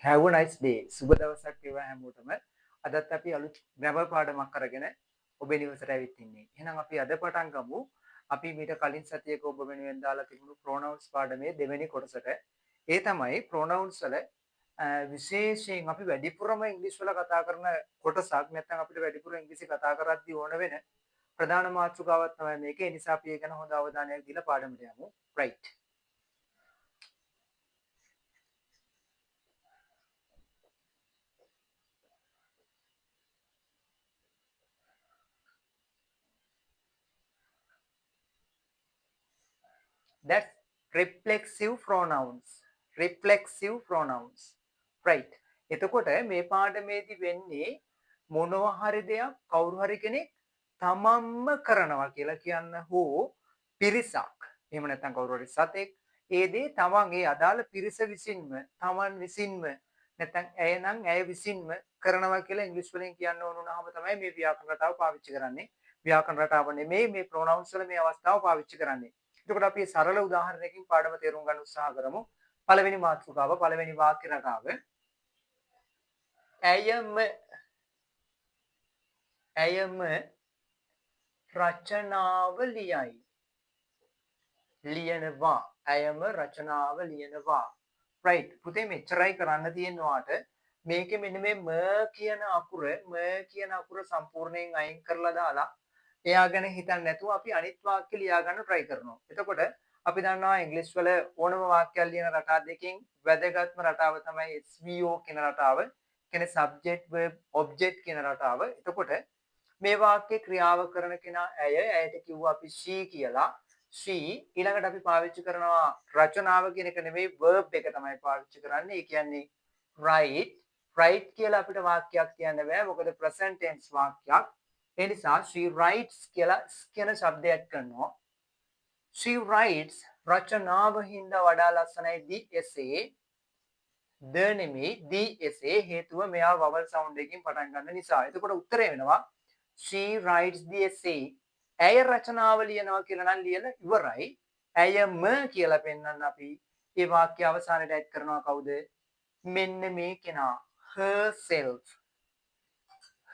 Have a nice day. සුබ දවසක් වේවා හැමෝටම. අදත් අපි අලුත් ග්‍රැමර් පාඩමක් අරගෙන ඔබේ නිවසට ඇවිත් ඉන්නේ. එහෙනම් අපි අද පටන් ගමු. අපි මීට කලින් සතියක ඔබ වෙනුවෙන් දාලා තිබුණු pronouns පාඩමේ දෙවෙනි කොටසට. ඒ තමයි pronouns වල විශේෂයෙන් අපි වැඩිපුරම ඉංග්‍රීසි වල කතා කරන කොටසක්. නැත්නම් අපිට වැඩිපුර ඉංග්‍රීසි කතා කරද්දී ඕන වෙන ප්‍රධාන මාතෘකාවක් තමයි මේක. ඒ නිසා අපි ඒ ගැන හොඳ අවධානයක් දීලා පාඩමට යමු. right. That's reflexive pronouns. Reflexive pronouns. Right. එතකොට මේ පාඩමේදී වෙන්නේ මොනවා හරි දෙයක් කවුරු හරි කෙනෙක් තමන්ම කරනවා කියලා කියන්න හෝ පිරිසක්. එහෙම නැත්නම් කවුරු හරි සතෙක් ඒ දේ තමන් ඒ අදාළ පිරිස විසින්ම තමන් විසින්ම නැත්නම් ඇය නම් ඇය විසින්ම කරනවා කියලා ඉංග්‍රීසි වලින් කියන්න ඕන වුණාම තමයි මේ ව්‍යාකරණ රටාව පාවිච්චි කරන්නේ. ව්‍යාකරණ රටාව නෙමෙයි මේ pronouns වල මේ අවස්ථාව පාවිච්චි කරන්නේ. එතකොට අපි සරල උදාහරණයකින් පාඩම තේරුම් ගන්න උත්සාහ කරමු. පළවෙනි මාතෘකාව පළවෙනි වාක්‍ය රටාව. ඇයම රචනාව ලියයි. ලියනවා. ඇයම රචනාව ලියනවා. right. පුතේ මෙච්චරයි කරන්න තියෙනවාට මේකේ මෙන්න මේ ම කියන අකුර සම්පූර්ණයෙන් අයින් කරලා දාලා එයා ගැන හිතන්නේ නැතුව අපි අනිත් වාක්‍ය ලියා ගන්න try කරනවා. එතකොට අපි දන්නවා ඉංග්‍රීසි වල ඕනම වාක්‍යයක් ලියන රටා දෙකකින් වැදගත්ම රටාව තමයි SVO කියන රටාව. කියන්නේ subject verb object කියන රටාව. එතකොට මේ වාක්‍යයේ ක්‍රියාව කරන කෙනා ඇය. ඇයට කිව්වා අපි she කියලා. she ඊළඟට අපි පාවිච්චි කරනවා රචනාව කියන එක නෙමෙයි verb එක තමයි පාවිච්චි කරන්නේ. ඒ කියන්නේ write. write කියලා අපිට වාක්‍යයක් කියන්න බෑ. මොකද present tense වාක්‍යයක්. ඒ නිසා she writes කියලා කියන શબ્දය ඇඩ් කරනවා. she writes රචනාව හින්දා වඩා ලස්සනයි the essay. the නෙමෙයි the essay හේතුව මෙයා vowel sound එකකින් පටන් ගන්න නිසා. එතකොට උත්තරේ වෙනවා she writes the essay. ඇය රචනාව ලියනවා කියලා නම් ලියලා ඉවරයි. ඇයම කියලා පෙන්වන්න අපි මේ වාක්‍ය අවසානයේ ඇඩ් කරනවා කවුද? මෙන්න මේ කෙනා. herself.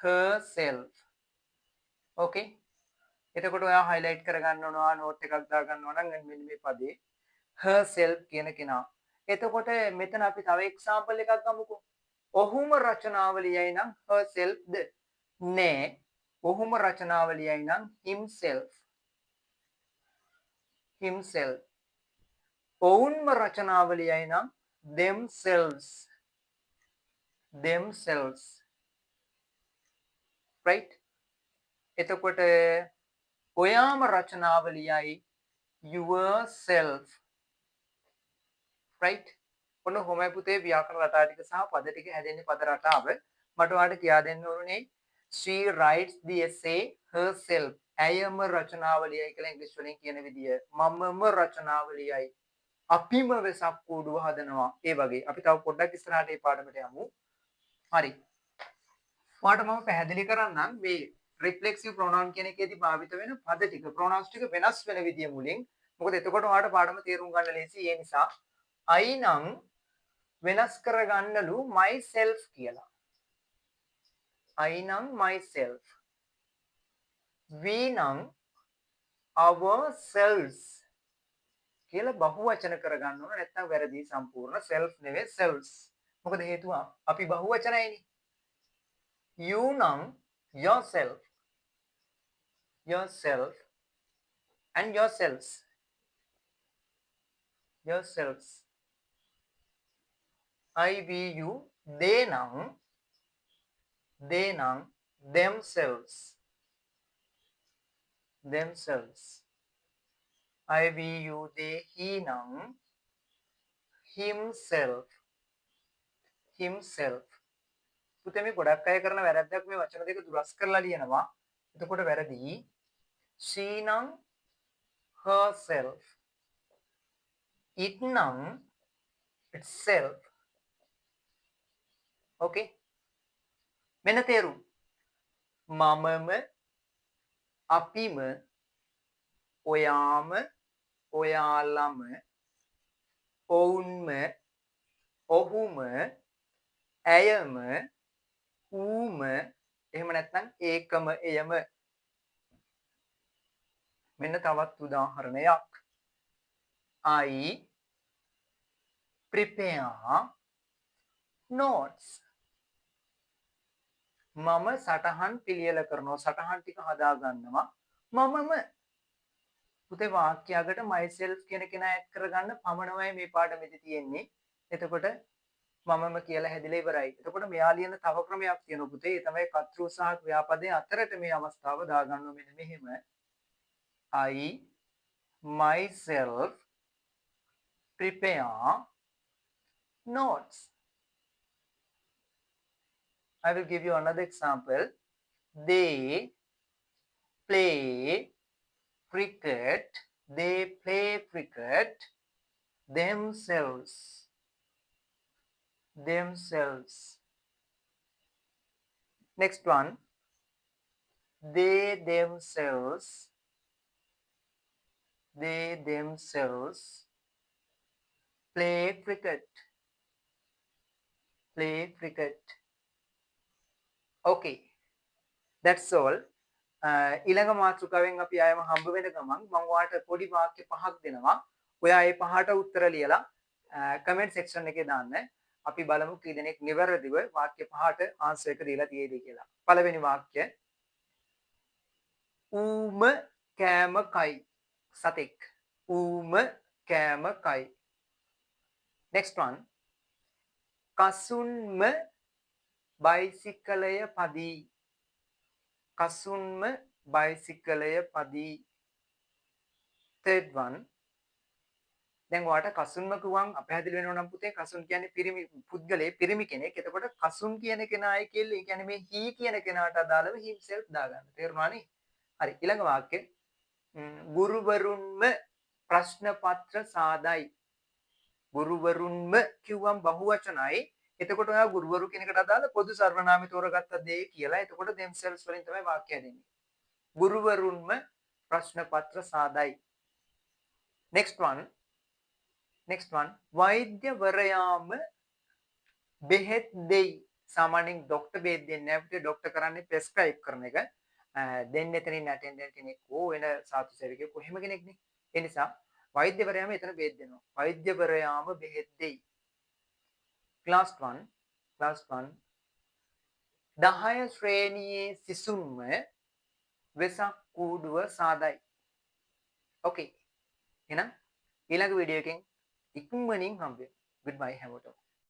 herself. okay. එතකොට ඔයා highlight කරගන්න ඕනවා note එකක් දාගන්න ඕන නම් මෙන්න මේ පදේ herself කියන කෙනා. එතකොට මෙතන අපි තව example එකක් ගමුකෝ. ඔහුම රචනාව ලියයි නම් herselfද? නෑ. ඔහුම රචනාව ලියයි නම් himself. himself. ඔවුන්ම රචනාව ලියයි නම් themselves. themselves. right. එතකොට ඔයාම රචනාව ලියයි yourself. right. ඔන්න කොහොමයි පුතේ ව්‍යාකරණ රටා ටික සහ පද ටික හැදෙන්නේ පද රටාව. මට ඔයාලට කියා දෙන්න ඕනේ she writes the essay herself. ඇයම රචනාව ලියයි කියලා ඉංග්‍රීසි වලින් කියන විදිය. මමම රචනාව ලියයි. අපිම වෙසක් කූඩුව හදනවා. ඒ වගේ. අපි තව පොඩ්ඩක් ඉස්සරහට මේ පාඩමට යමු. හරි. ඔයාලට මම පැහැදිලි කරන්නම් මේ reflexive pronoun කියන එකේදී භාවිත වෙන පද ටික pronouns ටික වෙනස් වෙන විදිය මුලින්. මොකද එතකොට ඔයාලට පාඩම තේරුම් ගන්න ලේසි. ඒ නිසා I නම් වෙනස් කරගන්නලු myself කියලා. I නම් myself. we නම් ourselves කියලා බහුවචන කරගන්න ඕන. නැත්නම් වැරදි සම්පූර්ණ self නෙවෙයි selves. මොකද හේතුව අපි බහුවචනයිනේ. you නම් yourself. yourself and yourselves. yourselves. I we you they නම් themselves. themselves. I we you they he නම් himself. himself. පුතේ මේ ගොඩක් අය කරන වැරද්දක් මේ වචන දෙක දුරස් කරලා ලියනවා. එතකොට වැරදි. she නම් herself. it නම් itself. okay. මෙන්න තේරුම්. මමම අපිම ඔයාම ඔයාලම ඔවුන්ම ඔහුම ඇයම ඌම එහෙම නැත්නම් ඒකම එයම. මෙන්න තවත් උදාහරණයක්. I prepare notes. මම සටහන් පිළියෙල කරනවා. සටහන් ටික හදා ගන්නවා. මමම පුතේ වාක්‍යයකට myself කියන කෙනා ඇඩ් කරගන්න පමණමයි මේ පාඩමේදී තියෙන්නේ. එතකොට මමම කියලා හැදිලා ඉවරයි. එතකොට මෙයා ලියන තව ක්‍රමයක් තියෙනවා පුතේ. ඒ තමයි කර්තෘ සහ ක්‍රියාපදයේ අතරට මේ අවස්ථාව දාගන්නවා මෙන්න මෙහෙම. I myself prepare notes. I will give you another example. They play cricket. They play cricket themselves. Themselves. Next one. They themselves play cricket. Play cricket. Okay. That's all. ඊළඟ මාතෘකාවෙන් අපි ආයම හම්බ වෙන ගමන් මම ඔයාලට පොඩි වාක්‍ය පහක් දෙනවා. ඔයා ඒ පහට උත්තර ලියලා කමෙන්ට් සෙක්ෂන් එකේ දාන්න. අපි බලමු කී දෙනෙක් නිවැරදිව වාක්‍ය පහට ආන්සර් එක දීලා තියෙයිද කියලා. පළවෙනි වාක්‍ය. ඌම කෑම කයි. සතෙක්. ඌම කෑම කයි. Next one. කසුන්ම බයිසිකලය පදී. කසුන්ම බයිසිකලය පදී. Third one. දැන් ඔයාලට කසුන්ම කිව්වම් අපහැදිලි වෙනව නම් පුතේ කසුන් කියන්නේ පිරිමි පුද්ගලයෙක් පිරිමි කෙනෙක්. එතකොට කසුන් කියන කෙනායි කියලා ඒ කියන්නේ මේ he කියන කෙනාට අදාළව himself දාගන්න. තේරුණා නේ? හරි ඊළඟ වාක්‍ය. ගුරුවරුන්ම ප්‍රශ්න පත්‍ර සාදයි. ගුරුවරුන්ම කිව්වම් බහුවචනයි. එතකොට ඔයා ගුරුවරු කෙනෙකුට අදාළ පොදු සර්වනාමය තෝරගත්ත දේ කියලා. එතකොට themselves වලින් තමයි වාක්‍යය දෙන්නේ. ගුරුවරුන්ම ප්‍රශ්න පත්‍ර සාදයි. Next one. වෛද්‍යවරයාම බෙහෙත් දෙයි. සාමාන්‍යයෙන් ડોක්ටර් බෙහෙත් දෙන්නේ නැහැ. අපිට ડોක්ටර් කරන්නේ ප්‍රෙස්ක්‍රයිබ් කරන එක. දෙන්න එතනින් ඇටෙන්ඩන්ට් කෙනෙක් හෝ වෙන සාතු සේවකයෙක් කොහෙම කෙනෙක් නේ. ඒ නිසා වෛද්‍යවරයාම එතන බෙහෙත් දෙනවා. වෛද්‍යවරයාම බෙහෙත් දෙයි. Last one. 10 ශ්‍රේණියේ සිසුන්ම වෙසක් කූඩුව සාදයි. Okay. එහෙනම් ඊළඟ වීඩියෝ එකෙන් ඉක්මනින් හම්බෙමු. Goodbye හැමෝටම.